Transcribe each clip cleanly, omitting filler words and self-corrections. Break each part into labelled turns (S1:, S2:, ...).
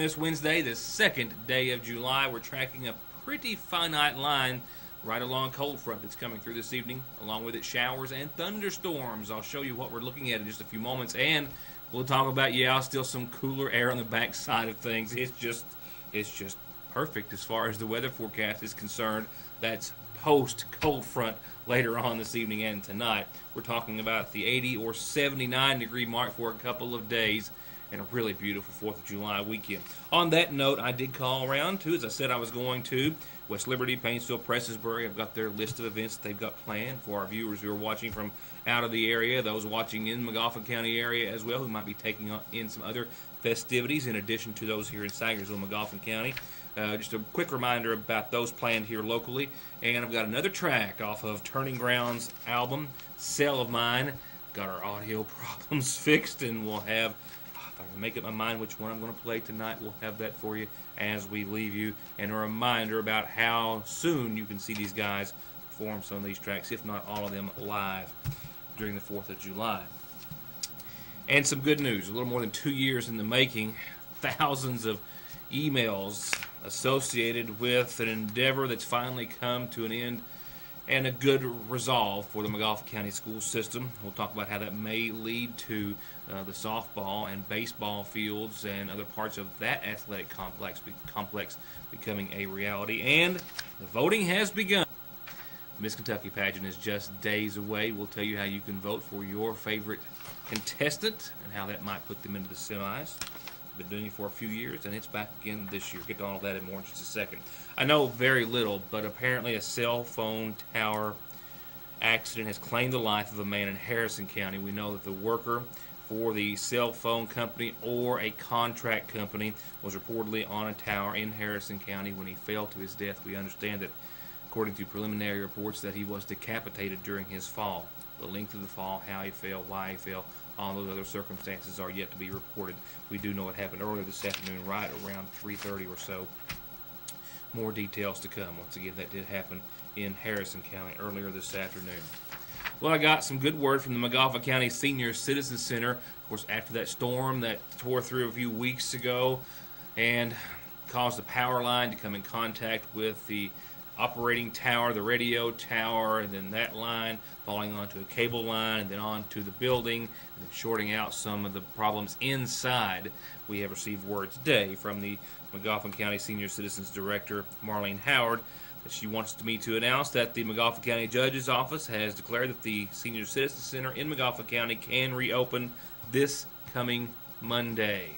S1: this Wednesday, the second day of July. We're tracking a pretty finite line right along a cold front that's coming through this evening. Along with it, showers and thunderstorms. I'll show you what we're looking at in just a few moments. And we'll talk about, still some cooler air on the back side of things. It's just perfect as far as the weather forecast is concerned. That's post-cold front later on this evening and tonight. We're talking about the 80 or 79 degree mark for a couple of days and a really beautiful 4th of July weekend. On that note, I did call around to, as I said I was going to, West Liberty, Painesville, Prestonsburg. I've got their list of events that they've got planned for our viewers who are watching from out of the area, those watching in McGoffin County area as well, who might be taking in some other festivities in addition to those here in Sagersville, McGoffin County. Just a quick reminder about those planned here locally. And I've got another track off of Turning Ground's album, Cell of Mine. Got our audio problems fixed, and we'll have, if I can make up my mind which one I'm going to play tonight, we'll have that for you as we leave you. And a reminder about how soon you can see these guys perform some of these tracks, if not all of them, live during the 4th of July. And some good news, a little more than 2 years in the making, thousands of emails associated with an endeavor that's finally come to an end and a good resolve for the McGoffin County school system. We'll talk about how that may lead to the softball and baseball fields and other parts of that athletic complex becoming a reality. And the voting has begun. The Miss Kentucky pageant is just days away. We'll tell you how you can vote for your favorite contestant and how that might put them into the semis. Been doing it for a few years, and it's back again this year. Get to all of that in more in just a second. I know very little, but apparently a cell phone tower accident has claimed the life of a man in Harrison County. We know that the worker for the cell phone company or a contract company was reportedly on a tower in Harrison County when he fell to his death. We understand that, according to preliminary reports, that he was decapitated during his fall. The length of the fall, how he fell, why he fell, all those other circumstances are yet to be reported. We do know it happened earlier this afternoon, right around 3:30 or so. More details to come. Once again, that did happen in Harrison County earlier this afternoon. Well, I got some good word from the McGoffin County Senior Citizen Center. Of course, after that storm that tore through a few weeks ago and caused the power line to come in contact with the operating tower, the radio tower, and then that line falling onto a cable line and then onto the building, and then shorting out some of the problems inside. We have received word today from the McGoffin County Senior Citizens Director, Marlene Howard, that she wants me to announce that the McGoffin County Judge's Office has declared that the Senior Citizen Center in McGoffin County can reopen this coming Monday.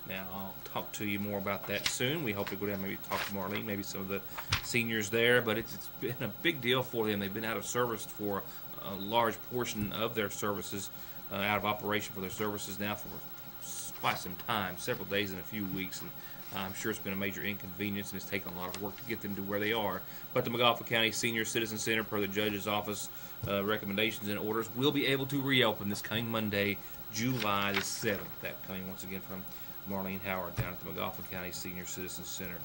S1: Now, I'll talk to you more about that soon. We hope to go down and maybe talk to Marlene, maybe some of the seniors there, but it's been a big deal for them. They've been out of service for a large portion of their services, out of operation for their services now for quite some time, several days and a few weeks, and I'm sure it's been a major inconvenience and it's taken a lot of work to get them to where they are. But the McGoffin County Senior Citizen Center, per the Judge's Office recommendations and orders, will be able to reopen this coming Monday, July the 7th. That coming once again from Marlene Howard down at the McGoffin County Senior Citizen Center.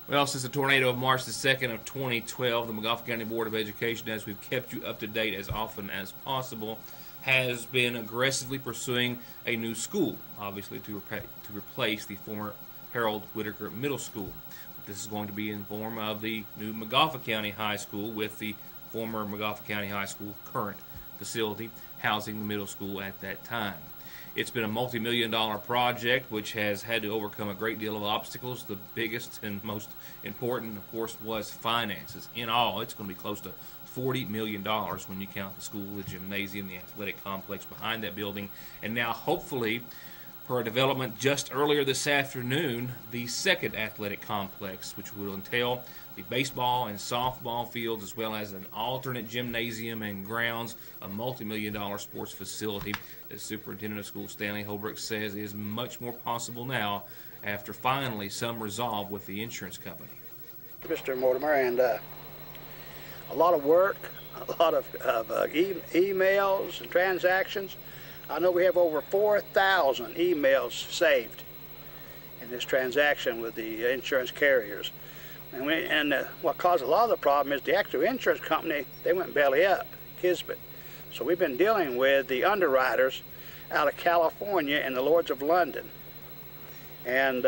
S1: Well, since the tornado of March the 2nd of 2012, the McGoffin County Board of Education, as we've kept you up to date as often as possible, has been aggressively pursuing a new school, obviously to replace the former Harold Whitaker Middle School. But this is going to be in form of the new McGoffin County High School, with the former McGoffin County High School current facility housing the middle school at that time. It's been a multi-million-dollar project which has had to overcome a great deal of obstacles. The biggest and most important, of course, was finances. In all, it's going to be close to $40 million when you count the school, the gymnasium, the athletic complex behind that building, and now hopefully, per a development just earlier this afternoon, the second athletic complex, which will entail the baseball and softball fields, as well as an alternate gymnasium and grounds, a multi-million-dollar sports facility. The superintendent of schools, Stanley Holbrook, says is much more possible now after finally some resolve with the insurance company.
S2: Mr. Mortimer, and a lot of work, a lot of emails and transactions. I know we have over 4,000 emails saved in this transaction with the insurance carriers. And what caused a lot of the problem is the actual insurance company, they went belly up, Kisbet. So we've been dealing with the underwriters out of California and the Lords of London. And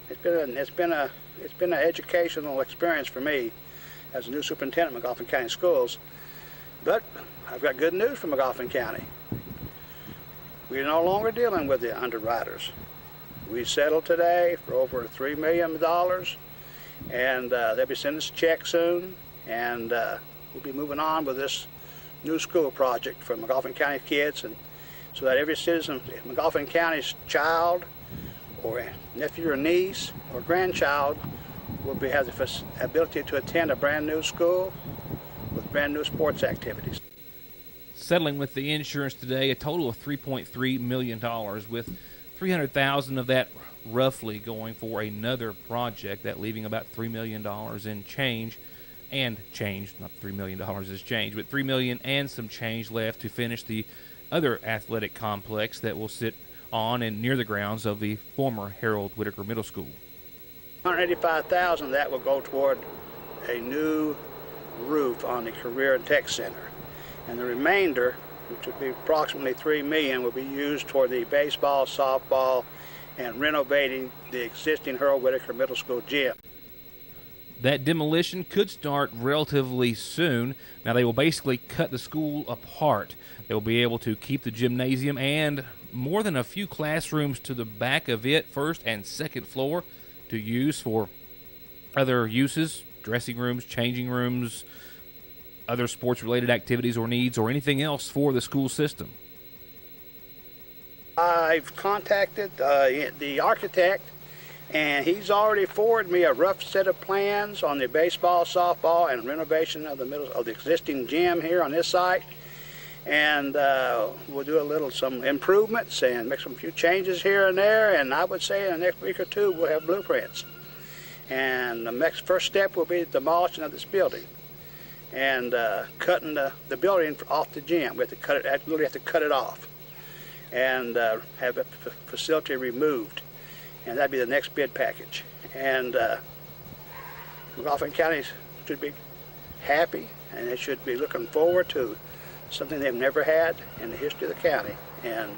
S2: it's been an educational experience for me as a new superintendent of McGoffin County Schools. But I've got good news for McGoffin County. We're no longer dealing with the underwriters. We settled today for over $3 million, and they'll be sending us a check soon, and we'll be moving on with this new school project for McGoffin County kids, and so that every citizen of McGoffin County's child or nephew or niece or grandchild will have the ability to attend a brand new school with brand new sports activities.
S1: Settling with the insurance today, a total of $3.3 million, with $300,000 of that roughly going for another project, that leaving about $3 million in change, not $3 million is change, but $3 million and some change left to finish the other athletic complex that will sit on and near the grounds of the former Harold Whitaker Middle School.
S2: $185,000 that will go toward a new roof on the Career and Tech Center. And the remainder, which would be approximately $3 million, will be used toward the baseball, softball, and renovating the existing Harold Whitaker Middle School gym.
S1: That demolition could start relatively soon. Now, they will basically cut the school apart. They will be able to keep the gymnasium and more than a few classrooms to the back of it, first and second floor, to use for other uses, dressing rooms, changing rooms, other sports-related activities or needs, or anything else for the school system.
S2: I've contacted the architect, and he's already forwarded me a rough set of plans on the baseball, softball, and renovation of the existing gym here on this site. And we'll do some improvements and make some few changes here and there. And I would say in the next week or two we'll have blueprints. And the first step will be the demolition of this building and cutting the building off the gym. We have to cut it. Literally have to cut it off and have the facility removed. And that'd be the next bid package. And McGoffin County should be happy, and they should be looking forward to something they've never had in the history of the county. And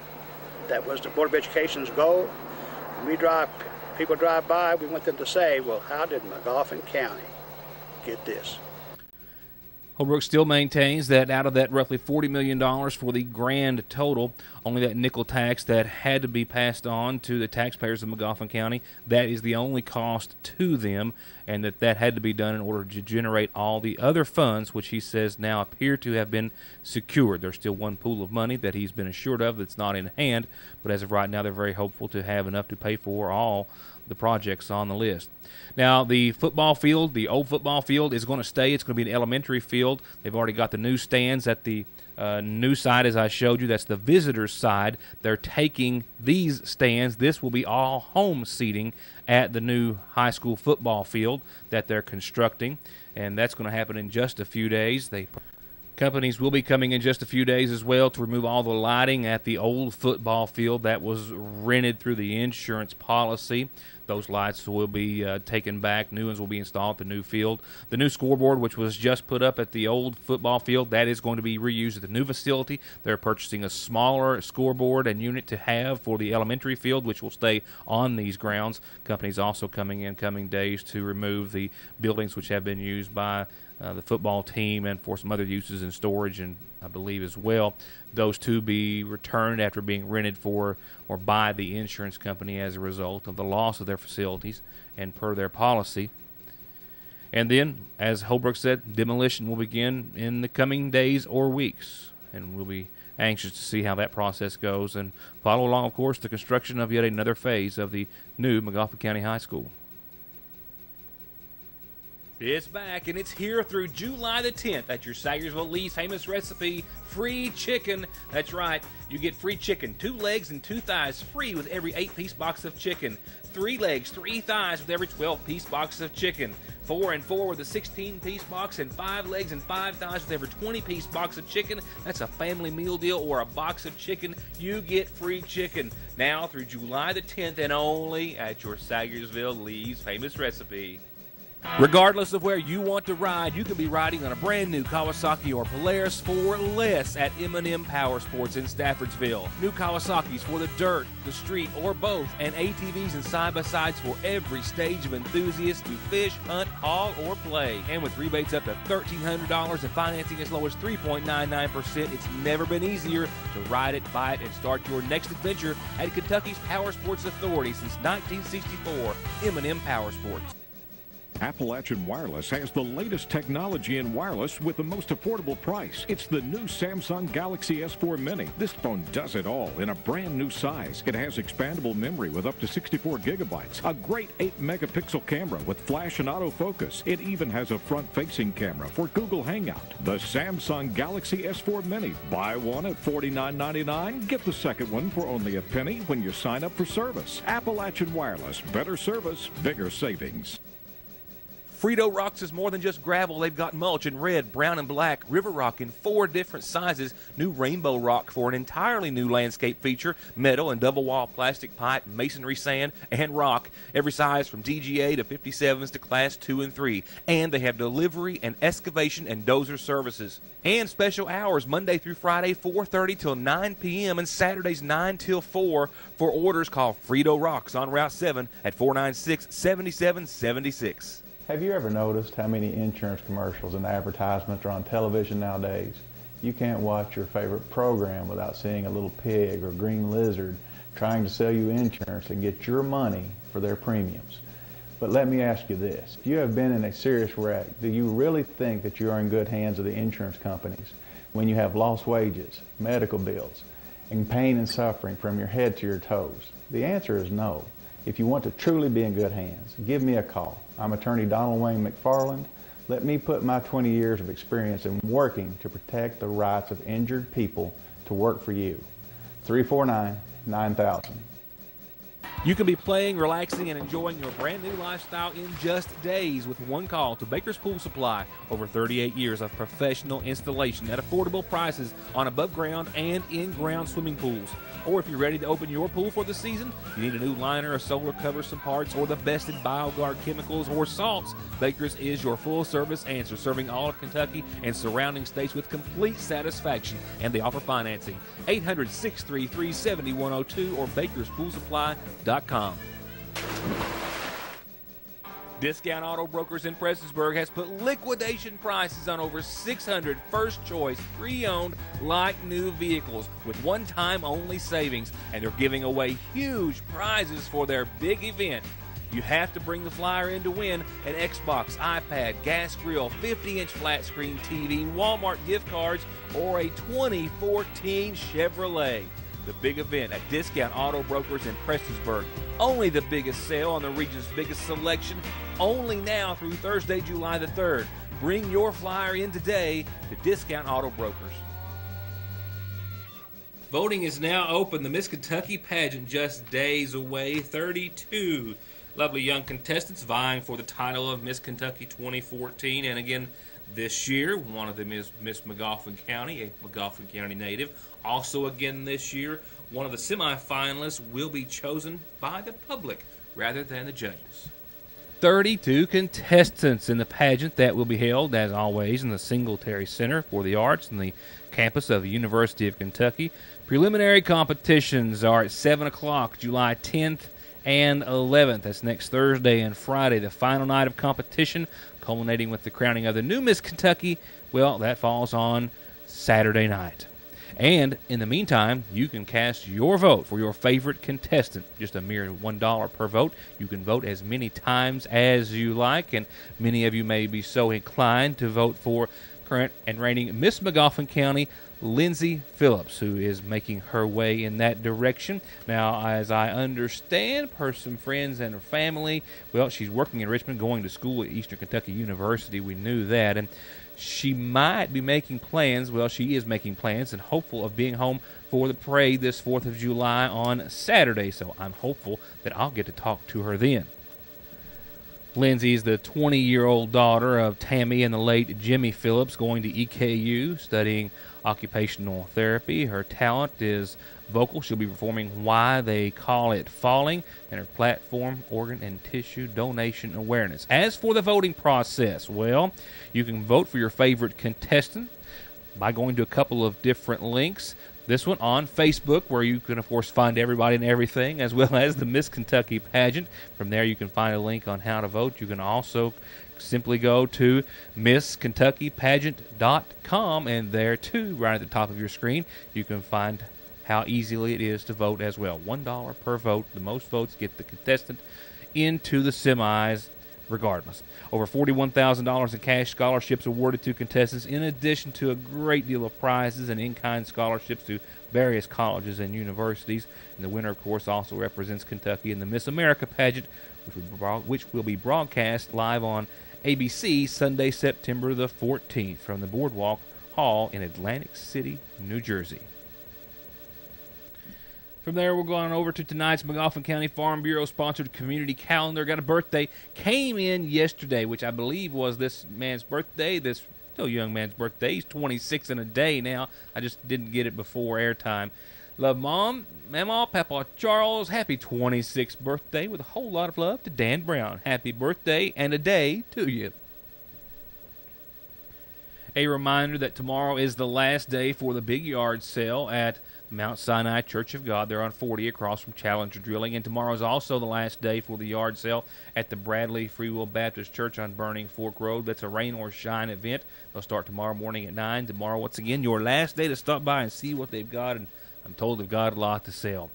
S2: that was the Board of Education's goal. When people drive by, we want them to say, well, how did McGoffin County get this?
S1: Holbrook still maintains that out of that roughly $40 million for the grand total, only that nickel tax that had to be passed on to the taxpayers of McGoffin County, that is the only cost to them, and that had to be done in order to generate all the other funds, which he says now appear to have been secured. There's still one pool of money that he's been assured of that's not in hand, but as of right now, they're very hopeful to have enough to pay for all the projects on the list. Now, the football field, the old football field, is going to stay. It's going to be an elementary field. They've already got the new stands at the new side, as I showed you. That's the visitors' side. They're taking these stands. This will be all home seating at the new high school football field that they're constructing, and that's going to happen in just a few days. Companies will be coming in just a few days as well to remove all the lighting at the old football field that was rented through the insurance policy. Those lights will be taken back. New ones will be installed at the new field. The new scoreboard, which was just put up at the old football field, that is going to be reused at the new facility. They're purchasing a smaller scoreboard and unit to have for the elementary field, which will stay on these grounds. Companies also coming in coming days to remove the buildings which have been used by the football team and for some other uses in storage, and I believe as well those two be returned after being rented for or by the insurance company as a result of the loss of their facilities and per their policy. And then, as Holbrook said, demolition will begin in the coming days or weeks, and we'll be anxious to see how that process goes and follow along, of course, the construction of yet another phase of the new McGoffin County High School. It's back, and it's here through July the 10th at your Sayersville Lee's famous recipe, free chicken. That's right, you get free chicken, 2 legs and 2 thighs, free with every 8-piece box of chicken, 3 legs, 3 thighs with every 12-piece box of chicken, 4 and 4 with a 16-piece box, and 5 legs and 5 thighs with every 20-piece box of chicken. That's a family meal deal or a box of chicken. You get free chicken now through July the 10th and only at your Sayersville Lee's famous recipe. Regardless of where you want to ride, you can be riding on a brand new Kawasaki or Polaris for less at M&M Power Sports in Staffordsville. New Kawasaki's for the dirt, the street, or both, and ATVs and side-by-sides for every stage of enthusiasts to fish, hunt, haul, or play. And with rebates up to $1,300 and financing as low as 3.99%, it's never been easier to ride it, buy it, and start your next adventure at Kentucky's Power Sports Authority since 1964, M&M Power Sports.
S3: Appalachian Wireless has the latest technology in wireless with the most affordable price. It's the new Samsung Galaxy S4 Mini. This phone does it all in a brand new size. It has expandable memory with up to 64 gigabytes, a great 8-megapixel camera with flash and autofocus. It even has a front-facing camera for Google Hangout. The Samsung Galaxy S4 Mini. Buy one at $49.99. Get the second one for only a penny when you sign up for service. Appalachian Wireless. Better service, bigger savings.
S1: Frito Rocks is more than just gravel. They've got mulch in red, brown, and black, river rock in 4 different sizes, new rainbow rock for an entirely new landscape feature, metal and double-wall plastic pipe, masonry sand, and rock, every size from DGA to 57s to Class 2 and 3. And they have delivery and excavation and dozer services. And special hours, Monday through Friday, 4:30 till 9 p.m., and Saturdays, 9 till 4. For orders, call Frito Rocks on Route 7 at 496-7776.
S4: Have you ever noticed how many insurance commercials and advertisements are on television nowadays? You can't watch your favorite program without seeing a little pig or green lizard trying to sell you insurance and get your money for their premiums. But let me ask you this. If you have been in a serious wreck, do you really think that you are in good hands of the insurance companies when you have lost wages, medical bills, and pain and suffering from your head to your toes? The answer is no. If you want to truly be in good hands, give me a call. I'm attorney Donald Wayne McFarland. Let me put my 20 years of experience in working to protect the rights of injured people to work for you. 349-9000.
S1: You can be playing, relaxing, and enjoying your brand new lifestyle in just days with one call to Baker's Pool Supply. Over 38 years of professional installation at affordable prices on above-ground and in-ground swimming pools. Or if you're ready to open your pool for the season, you need a new liner, a solar cover, some parts, or the best in BioGuard chemicals or salts, Baker's is your full-service answer, serving all of Kentucky and surrounding states with complete satisfaction, and they offer financing. 800-633-7102 or bakerspoolsupply.com. Discount Auto Brokers in Prestonsburg has put liquidation prices on over 600 first-choice, pre-owned, like-new vehicles with one-time only savings, and they're giving away huge prizes for their big event. You have to bring the flyer in to win an Xbox, iPad, gas grill, 50-inch flat-screen TV, Walmart gift cards, or a 2014 Chevrolet. The big event at Discount Auto Brokers in Prestonsburg. Only the biggest sale on the region's biggest selection, only now through Thursday, July the 3rd. Bring your flyer in today to Discount Auto Brokers. Voting is now open. The Miss Kentucky pageant just days away. 32 lovely young contestants vying for the title of Miss Kentucky 2014. And again, this year, one of them is Miss McGoffin County, a McGoffin County native. Also again this year, one of the semifinalists will be chosen by the public rather than the judges. 32 contestants in the pageant that will be held, as always, in the Singletary Center for the Arts on the campus of the University of Kentucky. Preliminary competitions are at 7 o'clock, July 10th and 11th. That's next Thursday and Friday, the final night of competition, culminating with the crowning of the new Miss Kentucky. Well, that falls on Saturday night. And in the meantime, you can cast your vote for your favorite contestant. Just a mere $1 per vote. You can vote as many times as you like, and many of you may be so inclined to vote for current and reigning Miss McGoffin County, Lindsay Phillips, who is making her way in that direction. Now, as I understand, per some friends and her family, well, she's working in Richmond, going to school at Eastern Kentucky University. We knew that, and she might be making plans. Well, she is making plans and hopeful of being home for the parade this 4th of July on Saturday, so I'm hopeful that I'll get to talk to her then. Lindsay is the 20-year-old daughter of Tammy and the late Jimmy Phillips, going to EKU, studying occupational therapy. Her talent is vocal. She'll be performing Why They Call It Falling, and her platform, Organ and Tissue Donation Awareness. As for the voting process, well, you can vote for your favorite contestant by going to a couple of different links. This one on Facebook, where you can, of course, find everybody and everything, as well as the Miss Kentucky pageant. From there, you can find a link on how to vote. You can also simply go to MissKentuckyPageant.com, and there, too, right at the top of your screen, you can find how easily it is to vote as well. $1 per vote. The most votes get the contestant into the semis regardless. Over $41,000 in cash scholarships awarded to contestants, in addition to a great deal of prizes and in-kind scholarships to various colleges and universities. And the winner, of course, also represents Kentucky in the Miss America pageant, which will be broadcast live on ABC Sunday, September the 14th from the Boardwalk Hall in Atlantic City, New Jersey. From there, we're going over to tonight's McGoffin County Farm Bureau-sponsored community calendar. Got a birthday. Came in yesterday, which I believe was this man's birthday, this still young man's birthday. He's 26 in a day now. I just didn't get it before airtime. Love Mom, Mama, Papa Charles. Happy 26th birthday with a whole lot of love to Dan Brown. Happy birthday and a day to you. A reminder that tomorrow is the last day for the big yard sale at Mount Sinai Church of God. They're on 40 across from Challenger Drilling. And tomorrow is also the last day for the yard sale at the Bradley Free Will Baptist Church on Burning Fork Road. That's a rain or shine event. They'll start tomorrow morning at 9. Tomorrow, once again, your last day to stop by and see what they've got. And I'm told they've got a lot to sell.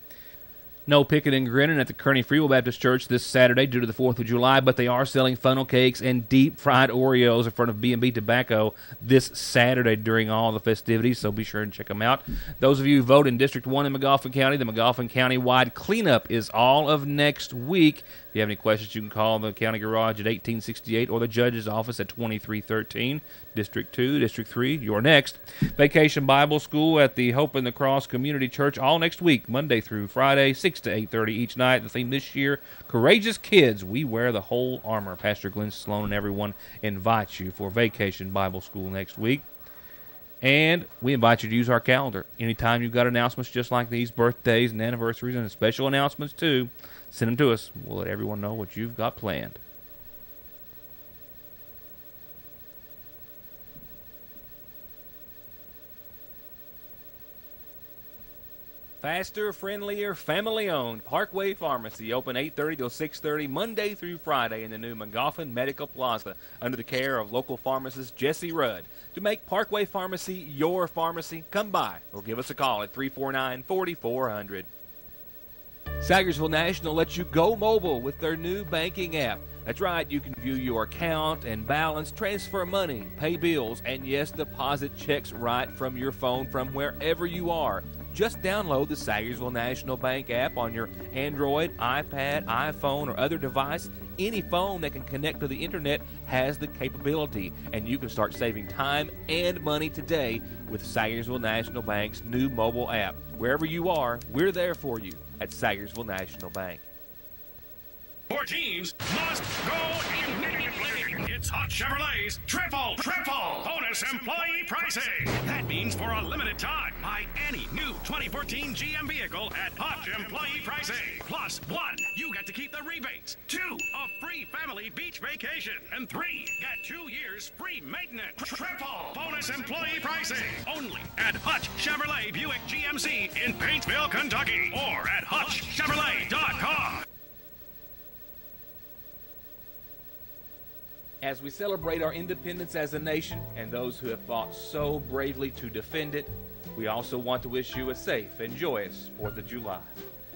S1: No picking and grinning at the Kearney Free Will Baptist Church this Saturday due to the 4th of July, but they are selling funnel cakes and deep-fried Oreos in front of B&B Tobacco this Saturday during all the festivities, so be sure and check them out. Those of you who vote in District 1 in McGoffin County, the McGoffin County-wide cleanup is all of next week. If you have any questions, you can call the county garage at 1868 or the judge's office at 2313. District 2, District 3, you're next. Vacation Bible School at the Hope in the Cross Community Church all next week, Monday through Friday, 6 to 8:30 each night. The theme this year, Courageous Kids, we wear the whole armor. Pastor Glenn Sloan and everyone invites you for Vacation Bible School next week. And we invite you to use our calendar. Anytime you've got announcements just like these, birthdays and anniversaries and special announcements too, send them to us. We'll let everyone know what you've got planned. Faster, friendlier, family-owned Parkway Pharmacy, open 8:30 till 6:30 Monday through Friday in the new McGoffin Medical Plaza under the care of local pharmacist Jesse Rudd. To make Parkway Pharmacy your pharmacy, come by or give us a call at 349-4400. Sagersville National lets you go mobile with their new banking app. That's right, you can view your account and balance, transfer money, pay bills, and yes, deposit checks right from your phone from wherever you are. Just download the Sagersville National Bank app on your Android, iPad, iPhone, or other device. Any phone that can connect to the internet has the capability, and you can start saving time and money today with Sagersville National Bank's new mobile app. Wherever you are, we're there for you at Sagersville National Bank.
S5: Your teams must go immediately. It's Hot Chevrolet's triple bonus employee pricing. That means for a limited time, buy any new 2014 GM vehicle at Hot employee pricing. Plus 1, you get to keep the rebates. 2, a free family beach vacation. And 3, get 2 years free maintenance. Triple bonus employee pricing. Only at Hutch Chevrolet Buick GMC in Paintsville, Kentucky. Or at HutchChevrolet.com.
S1: As we celebrate our independence as a nation and those who have fought so bravely to defend it, we also want to wish you a safe and joyous 4th of July.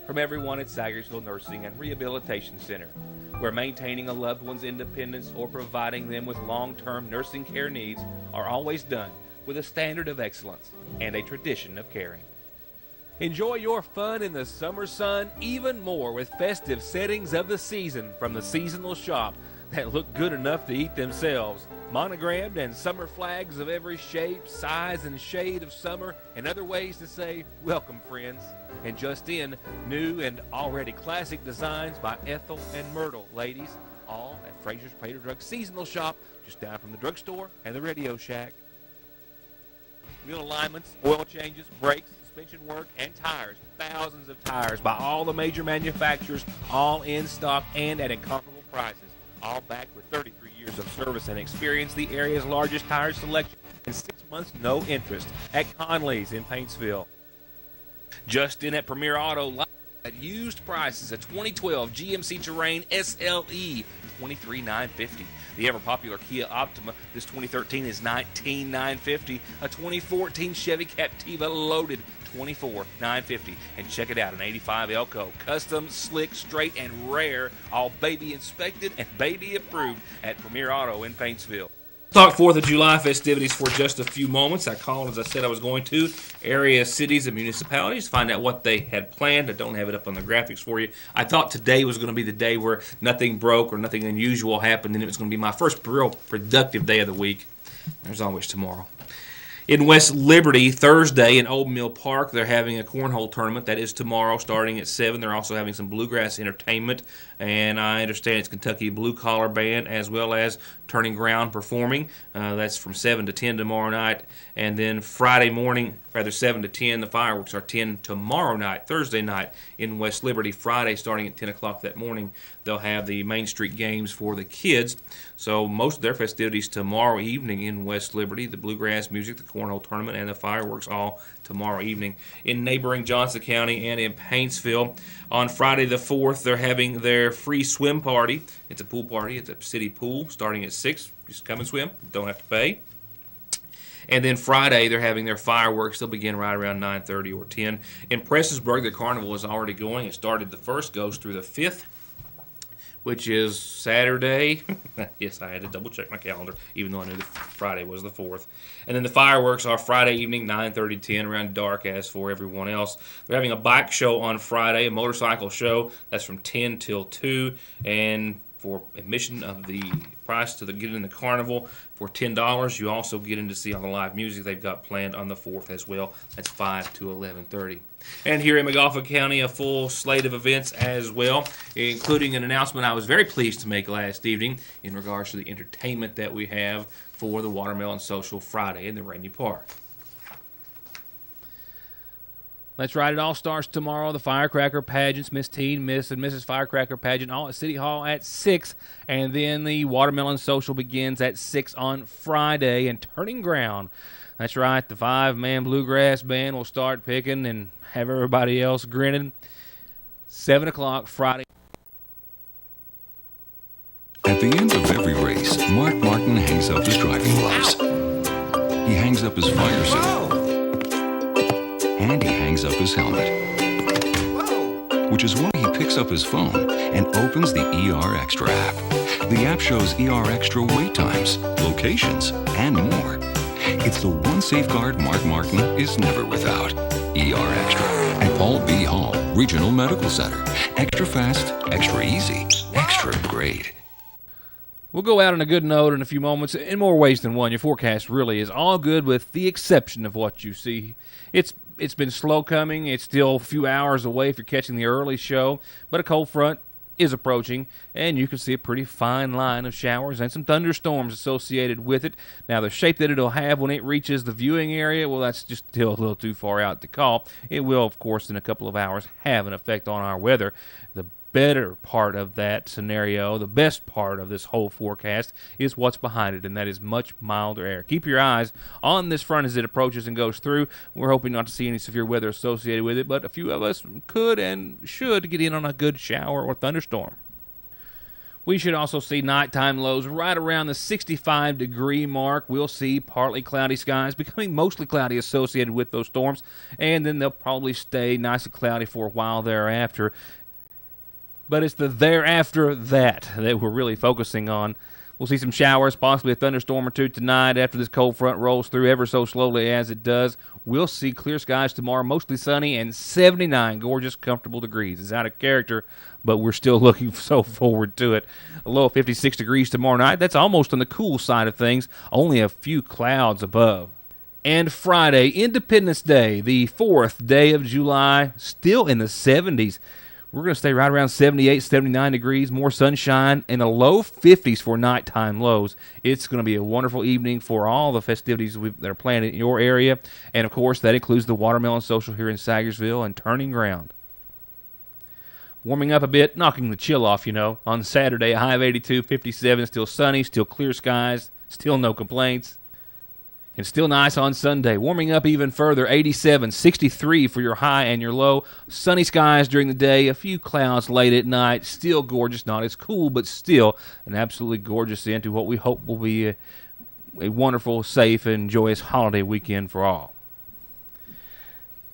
S1: From everyone at Sagersville Nursing and Rehabilitation Center, where maintaining a loved one's independence or providing them with long-term nursing care needs are always done with a standard of excellence and a tradition of caring. Enjoy your fun in the summer sun even more with festive settings of the season from the seasonal shop that look good enough to eat themselves. Monogrammed and summer flags of every shape, size, and shade of summer, and other ways to say, welcome, friends. And just in, new and already classic designs by Ethel and Myrtle, ladies. all at Fraser's Prater Drug Seasonal Shop, just down from the drugstore and the Radio Shack. Wheel alignments, oil changes, brakes, suspension work, and tires. Thousands of tires by all the major manufacturers, all in stock and at incomparable prices. All backed with 33 years of service and experience, the area's largest tire selection in 6 months, no interest, at Conley's in Paintsville. Just in at Premier Auto, at used prices, a 2012 GMC Terrain SLE, $23,950. The ever-popular Kia Optima, this 2013 is $19,950. A 2014 Chevy Captiva Loaded, $24,950. And check it out, an 85 Elko, custom, slick, straight, and rare, all baby inspected and baby approved at Premier Auto in Paintsville. Talk 4th of July festivities for just a few moments. I called, as I said I was going to, area cities and municipalities, find out what they had planned. I don't have it up on the graphics for you. I thought today was going to be the day where nothing broke or nothing unusual happened, and it was going to be my first real productive day of the week. There's always tomorrow. In West Liberty, Thursday in Old Mill Park, they're having a cornhole tournament. That is tomorrow starting at 7. They're also having some bluegrass entertainment, and I understand it's Kentucky Blue Collar Band as well as Turning Ground performing. That's from 7 to 10 tomorrow night. And then Friday morning, 7 to 10, the fireworks are 10 tomorrow night, Thursday night in West Liberty. Friday starting at 10 o'clock that morning, they'll have the Main Street games for the kids. So most of their festivities tomorrow evening in West Liberty, the bluegrass music, the cornhole tournament, and the fireworks all tomorrow evening. In neighboring Johnson County and in Paintsville, on Friday the 4th, they're having their free swim party. It's a pool party. It's a city pool starting at 6. Just come and swim. Don't have to pay. And then Friday, they're having their fireworks. They'll begin right around 9:30 or 10. In Prestonsburg, the carnival is already going. It started the 1st, goes through the 5th, which is Saturday. Yes, I had to double-check my calendar, even though I knew Friday was the 4th. And then the fireworks are Friday evening, 9:30, 10, around dark as for everyone else. They're having a bike show on Friday, a motorcycle show. That's from 10 till 2. And for admission of the price to get in the carnival for $10, you also get in to see all the live music they've got planned on the 4th as well. That's 5 to 11:30. And here in McGoffin County, a full slate of events as well, including an announcement I was very pleased to make last evening in regards to the entertainment that we have for the Watermelon Social Friday in the Rainy Park. That's right. It all starts tomorrow. The firecracker pageants, Miss Teen, Miss and Mrs. Firecracker pageant, all at City Hall at 6. And then the Watermelon Social begins at 6 on Friday. And Turning Ground, that's right, the 5-man bluegrass band will start picking and have everybody else grinning. 7 o'clock Friday.
S6: At the end of every race, Mark Martin hangs up his driving gloves. He hangs up his fire suit. And he hangs up his helmet. Which is why he picks up his phone and opens the ER Extra app. The app shows ER Extra wait times, locations, and more. It's the one safeguard Mark Martin is never without. ER Extra at Paul B. Hall Regional Medical Center. Extra fast, extra easy, extra great.
S1: We'll go out on a good note in a few moments in more ways than one. Your forecast really is all good with the exception of what you see. It's been slow coming. It's still a few hours away if you're catching the early show, but a cold front is approaching, and you can see a pretty fine line of showers and some thunderstorms associated with it. Now, the shape that it'll have when it reaches the viewing area, well, that's just still a little too far out to call. It will, of course, in a couple of hours have an effect on our weather. The better part of that scenario, the best part of this whole forecast, is what's behind it, and that is much milder air. Keep your eyes on this front as it approaches and goes through. We're hoping not to see any severe weather associated with it, but a few of us could and should get in on a good shower or thunderstorm. We should also see nighttime lows right around the 65-degree mark. We'll see partly cloudy skies becoming mostly cloudy associated with those storms, and then they'll probably stay nice and cloudy for a while thereafter. But it's the thereafter that we're really focusing on. We'll see some showers, possibly a thunderstorm or two tonight after this cold front rolls through ever so slowly as it does. We'll see clear skies tomorrow, mostly sunny, and 79 gorgeous, comfortable degrees. It's out of character, but we're still looking so forward to it. A low of 56 degrees tomorrow night. That's almost on the cool side of things, only a few clouds above. And Friday, Independence Day, the 4th day of July, still in the 70s. We're going to stay right around 78, 79 degrees, more sunshine, and the low 50s for nighttime lows. It's going to be a wonderful evening for all the festivities that are planned in your area. And, of course, that includes the Watermelon Social here in Sagersville and Turning Ground. Warming up a bit, knocking the chill off, On Saturday, a high of 82, 57, still sunny, still clear skies, still no complaints. And still nice on Sunday. Warming up even further, 87, 63 for your high and your low. Sunny skies during the day, a few clouds late at night. Still gorgeous, not as cool, but still an absolutely gorgeous end to what we hope will be a wonderful, safe, and joyous holiday weekend for all.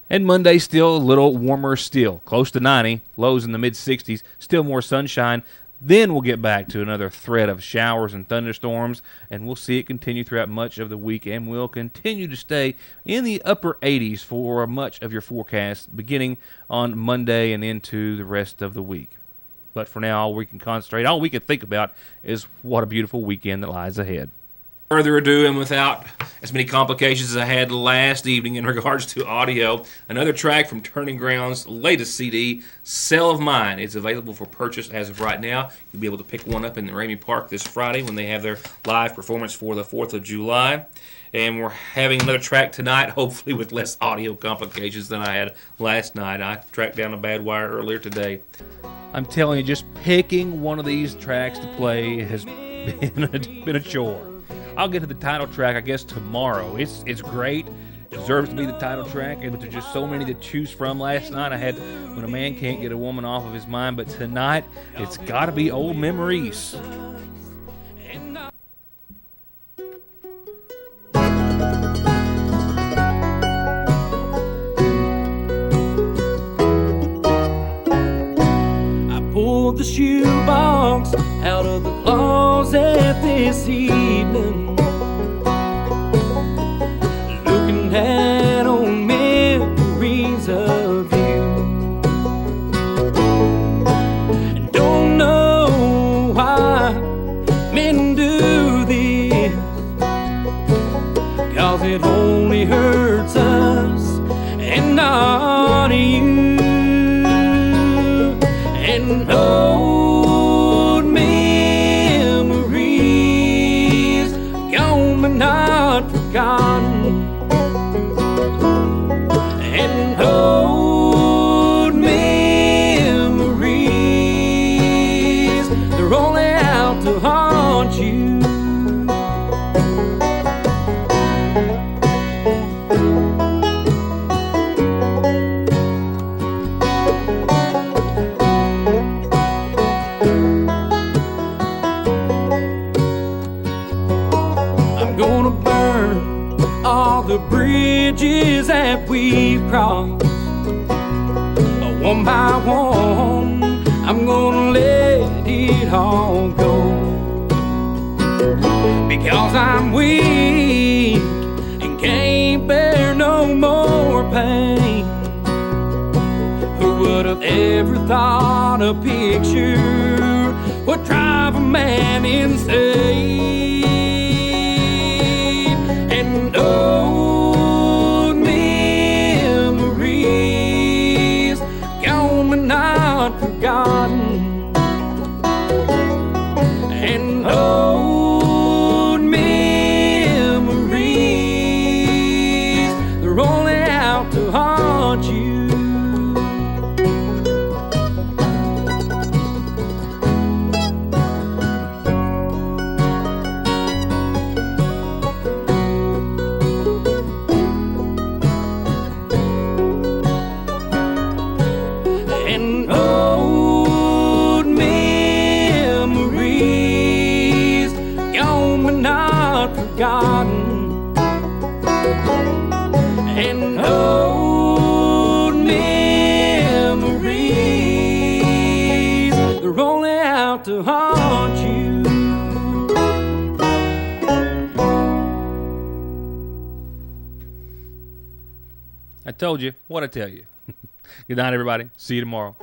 S1: And Monday still a little warmer still, close to 90, lows in the mid-60s, still more sunshine. Then we'll get back to another threat of showers and thunderstorms, and we'll see it continue throughout much of the week, and we'll continue to stay in the upper 80s for much of your forecast, beginning on Monday and into the rest of the week. But for now, all we can think about is what a beautiful weekend that lies ahead. Further ado, and without as many complications as I had last evening in regards to audio, another track from Turning Ground's latest CD, Cell of Mine. It's available for purchase as of right now. You'll be able to pick one up in the Ramey Park this Friday when they have their live performance for the 4th of July. And we're having another track tonight, hopefully with less audio complications than I had last night. I tracked down a bad wire earlier today. I'm telling you, just picking one of these tracks to play has been a chore. I'll get to the title track, I guess, tomorrow. It's great. Deserves to be the title track, but there's just so many to choose from. Last night I had When a Man Can't Get a Woman Off of His Mind, but tonight it's got to be Old Memories.
S7: I pulled the shoebox out of the closet this evening, looking at old memories of you. And don't know why men do this, 'cause it only hurts us and not you. And old memories gone but not forgotten. And old memories, they're only out to haunt you. The bridges that we've crossed, one by one, I'm gonna let it all go, because I'm weak and can't bear no more pain. Who would have ever thought a picture would drive a man insane? And old memories gone but not forgotten. And old memories, they're only out to haunt you. Forgotten. And old memories, they're only out to haunt you.
S1: I told you what I tell you. Good night, everybody. See you tomorrow.